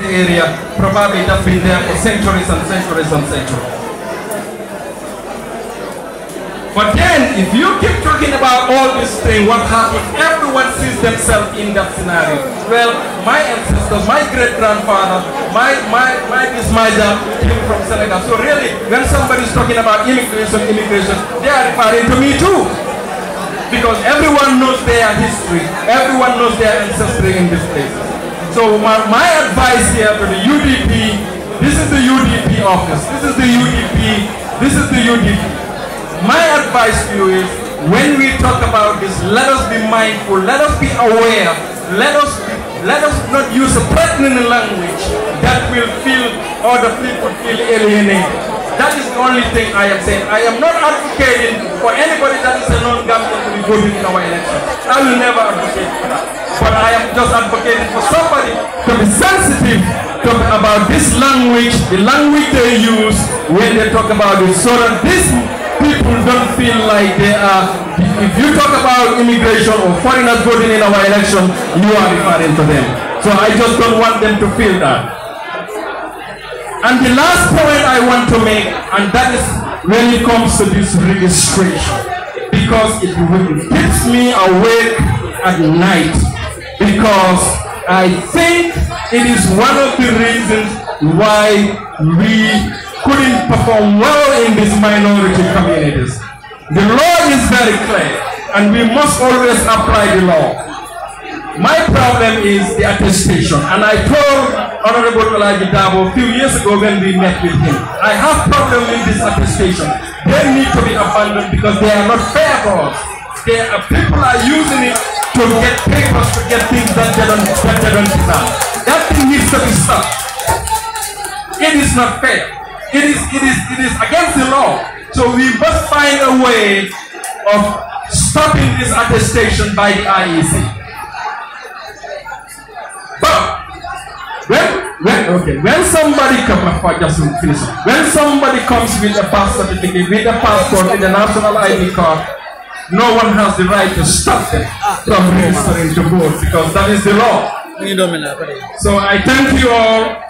area probably that's been there for centuries and centuries and centuries. But then, if you keep talking about all this thing, what happens? Everyone sees themselves in that scenario. Well, my ancestors, my great-grandfather, my mother came from Senegal. So really, when somebody's talking about immigration, they are referring to me too. Because everyone knows their history. Everyone knows their ancestry in this place. So my advice here to the UDP, this is the UDP office. This is the UDP. This is the UDP. My advice to you is, when we talk about this, let us be mindful, let us be aware, let us not use a threatening language that will feel other people feel alienated. That is the only thing I am saying. I am not advocating for anybody that is a non-Gambian to be voting in our election. I will never advocate for that. But I am just advocating for somebody to be sensitive about this language, the language they use when they talk about it, so that this people don't feel like they are, if you talk about immigration or foreigners voting in our election, you are referring to them. So I just don't want them to feel that. And the last point I want to make, and that is when it comes to this registration, because it keeps me awake at night, because I think it is one of the reasons why we couldn't perform well in these minority communities. The law is very clear, and we must always apply the law. My problem is the attestation, and I told Honorable Elijah Dabo a few years ago when we met with him, I have problem with this attestation. They need to be abandoned because they are not fair for us. People are using it to get papers, to get things that they don't deserve. That thing needs to be stopped. It is not fair. It is against the law. So we must find a way of stopping this attestation by the IEC. But when somebody comes with a birth certificate, with a passport, with a national ID card, no one has the right to stop them from registering to vote, because that is the law. So I thank you all.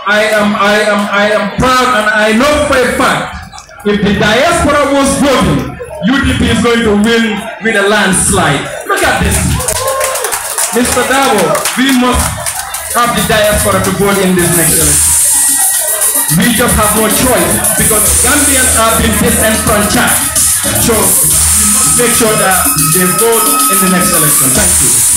I am proud, and I know for a fact, if the diaspora was voting, UDP is going to win with a landslide. Look at this. Mr. Dabo, we must have the diaspora to vote in this next election. We just have no choice, because Gambians have been disenfranchised. So we must make sure that they vote in the next election. Thank you.